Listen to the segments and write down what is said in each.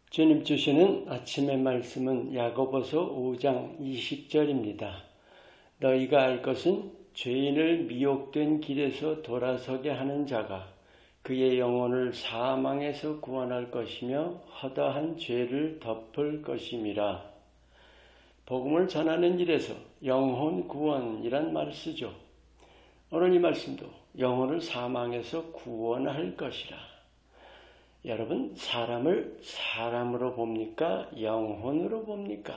주님 주시는 아침의 말씀은 야고보서 5장 20절입니다. 너희가 알 것은 죄인을 미혹된 길에서 돌아서게 하는 자가 그의 영혼을 사망에서 구원할 것이며 허다한 죄를 덮을 것임이라. 복음을 전하는 일에서 영혼 구원이란 말을 쓰죠. 오늘 이 말씀도 영혼을 사망에서 구원할 것이라. 여러분, 사람을 사람으로 봅니까? 영혼으로 봅니까?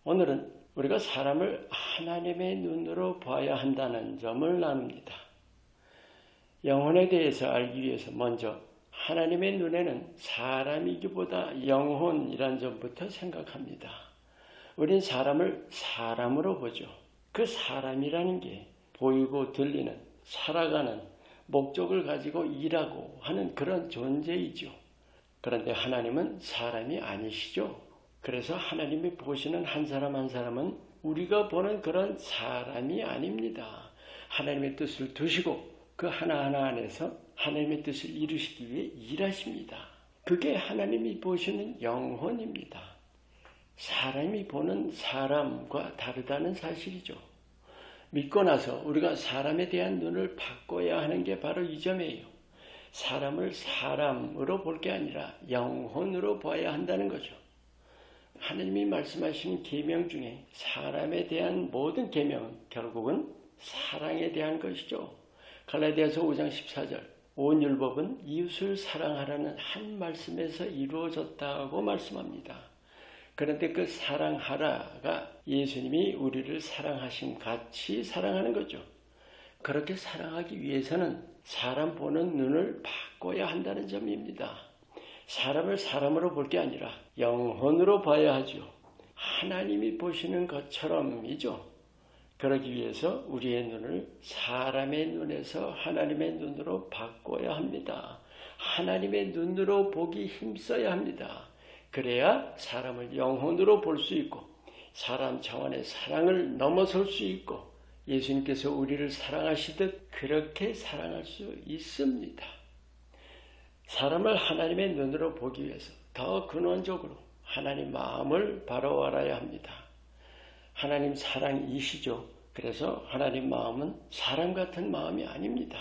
오늘은 우리가 사람을 하나님의 눈으로 봐야 한다는 점을 나눕니다. 영혼에 대해서 알기 위해서 먼저 하나님의 눈에는 사람이기보다 영혼이란 점부터 생각합니다. 우린 사람을 사람으로 보죠. 그 사람이라는 게 보이고 들리는, 살아가는, 목적을 가지고 일하고 하는 그런 존재이죠. 그런데 하나님은 사람이 아니시죠. 그래서 하나님이 보시는 한 사람 한 사람은 우리가 보는 그런 사람이 아닙니다. 하나님의 뜻을 두시고 그 하나하나 안에서 하나님의 뜻을 이루시기 위해 일하십니다. 그게 하나님이 보시는 영혼입니다. 사람이 보는 사람과 다르다는 사실이죠. 믿고 나서 우리가 사람에 대한 눈을 바꿔야 하는 게 바로 이 점이에요. 사람을 사람으로 볼 게 아니라 영혼으로 봐야 한다는 거죠. 하나님이 말씀하시는 계명 중에 사람에 대한 모든 계명은 결국은 사랑에 대한 것이죠. 갈라디아서 5장 14절 온 율법은 이웃을 사랑하라는 한 말씀에서 이루어졌다고 말씀합니다. 그런데 그 사랑하라가 예수님이 우리를 사랑하신 같이 사랑하는 거죠. 그렇게 사랑하기 위해서는 사람 보는 눈을 바꿔야 한다는 점입니다. 사람을 사람으로 볼 게 아니라 영혼으로 봐야 하죠. 하나님이 보시는 것처럼이죠. 그러기 위해서 우리의 눈을 사람의 눈에서 하나님의 눈으로 바꿔야 합니다. 하나님의 눈으로 보기 힘써야 합니다. 그래야 사람을 영혼으로 볼 수 있고 사람 차원의 사랑을 넘어설 수 있고 예수님께서 우리를 사랑하시듯 그렇게 사랑할 수 있습니다. 사람을 하나님의 눈으로 보기 위해서 더 근원적으로 하나님 마음을 바로 알아야 합니다. 하나님 사랑이시죠. 그래서 하나님 마음은 사람 같은 마음이 아닙니다.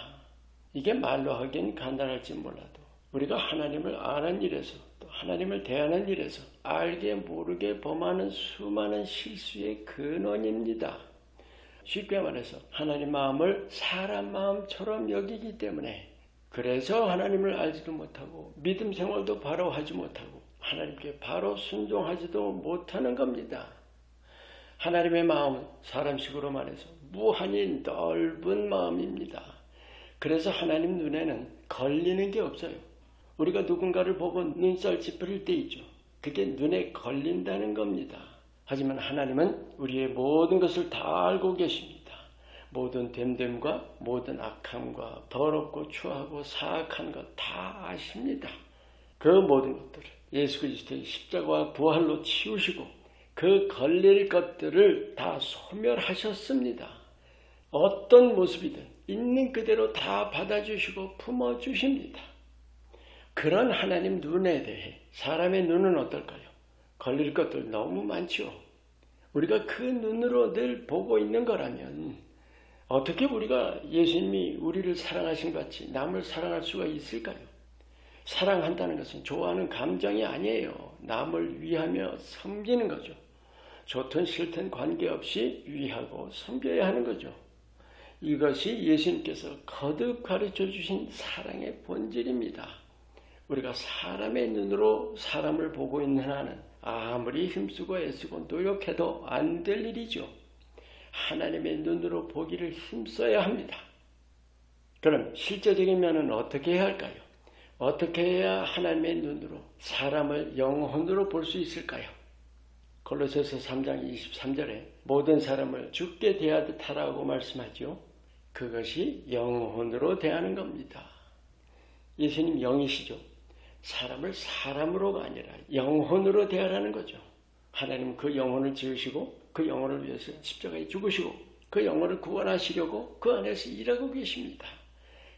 이게 말로 하긴 간단할지 몰라도 우리가 하나님을 아는 일에서 또 하나님을 대하는 일에서 알게 모르게 범하는 수많은 실수의 근원입니다. 쉽게 말해서 하나님 마음을 사람 마음처럼 여기기 때문에 그래서 하나님을 알지도 못하고 믿음 생활도 바로 하지 못하고 하나님께 바로 순종하지도 못하는 겁니다. 하나님의 마음은 사람식으로 말해서 무한히 넓은 마음입니다. 그래서 하나님 눈에는 걸리는 게 없어요. 우리가 누군가를 보고 눈살 찌푸릴 때 있죠. 그게 눈에 걸린다는 겁니다. 하지만 하나님은 우리의 모든 것을 다 알고 계십니다. 모든 됨됨과 모든 악함과 더럽고 추하고 사악한 것 다 아십니다. 그 모든 것들을 예수 그리스도의 십자가와 부활로 치우시고 그 걸릴 것들을 다 소멸하셨습니다. 어떤 모습이든 있는 그대로 다 받아주시고 품어주십니다. 그런 하나님 눈에 대해 사람의 눈은 어떨까요? 걸릴 것들 너무 많죠. 우리가 그 눈으로 늘 보고 있는 거라면 어떻게 우리가 예수님이 우리를 사랑하신 것 같이 남을 사랑할 수가 있을까요? 사랑한다는 것은 좋아하는 감정이 아니에요. 남을 위하며 섬기는 거죠. 좋든 싫든 관계없이 위하고 섬겨야 하는 거죠. 이것이 예수님께서 거듭 가르쳐 주신 사랑의 본질입니다. 우리가 사람의 눈으로 사람을 보고 있는 한은 아무리 힘쓰고 애쓰고 노력해도 안 될 일이죠. 하나님의 눈으로 보기를 힘써야 합니다. 그럼 실제적인 면은 어떻게 해야 할까요? 어떻게 해야 하나님의 눈으로 사람을 영혼으로 볼 수 있을까요? 골로새서 3장 23절에 모든 사람을 주께 대하듯 하라고 말씀하죠. 그것이 영혼으로 대하는 겁니다. 예수님 영이시죠. 사람을 사람으로가 아니라 영혼으로 대하라는 거죠. 하나님은 그 영혼을 지으시고 그 영혼을 위해서 십자가에 죽으시고 그 영혼을 구원하시려고 그 안에서 일하고 계십니다.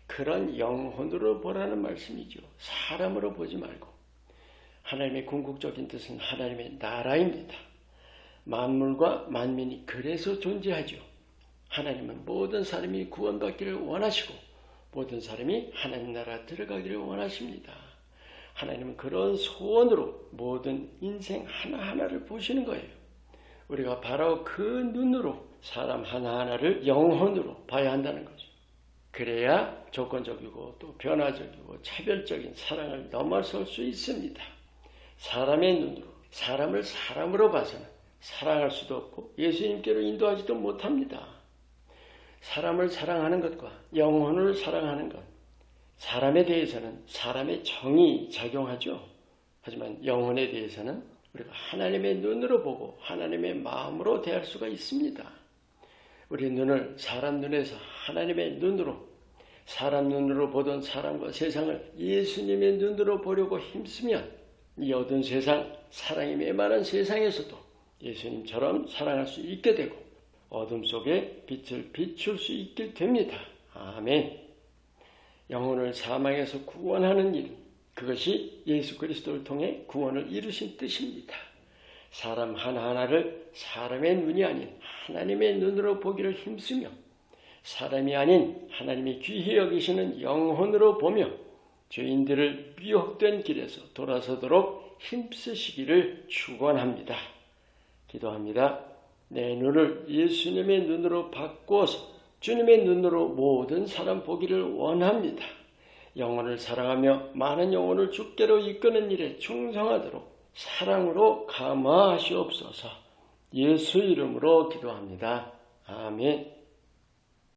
그런 영혼으로 보라는 말씀이죠. 사람으로 보지 말고 하나님의 궁극적인 뜻은 하나님의 나라입니다. 만물과 만민이 그래서 존재하죠. 하나님은 모든 사람이 구원받기를 원하시고 모든 사람이 하나님 나라 들어가기를 원하십니다. 하나님은 그런 소원으로 모든 인생 하나하나를 보시는 거예요. 우리가 바로 그 눈으로 사람 하나하나를 영혼으로 봐야 한다는 거죠. 그래야 조건적이고 또 변화적이고 차별적인 사랑을 넘어설 수 있습니다. 사람의 눈으로, 사람을 사람으로 봐서는 사랑할 수도 없고 예수님께로 인도하지도 못합니다. 사람을 사랑하는 것과 영혼을 사랑하는 것, 사람에 대해서는 사람의 정이 작용하죠. 하지만 영혼에 대해서는 우리가 하나님의 눈으로 보고 하나님의 마음으로 대할 수가 있습니다. 우리 눈을 사람 눈에서 하나님의 눈으로, 사람 눈으로 보던 사람과 세상을 예수님의 눈으로 보려고 힘쓰면 이 어두운 세상, 사랑이 메마른 세상에서도 예수님처럼 사랑할 수 있게 되고 어둠 속에 빛을 비출 수 있게 됩니다. 아멘. 영혼을 사망에서 구원하는 일, 그것이 예수 그리스도를 통해 구원을 이루신 뜻입니다. 사람 하나하나를 사람의 눈이 아닌 하나님의 눈으로 보기를 힘쓰며 사람이 아닌 하나님이 귀히 여기시는 영혼으로 보며 죄인들을 미혹된 길에서 돌아서도록 힘쓰시기를 축원합니다. 기도합니다. 내 눈을 예수님의 눈으로 바꾸어서 주님의 눈으로 모든 사람 보기를 원합니다. 영혼을 사랑하며 많은 영혼을 주께로 이끄는 일에 충성하도록 사랑으로 감화하시옵소서. 예수 이름으로 기도합니다. 아멘.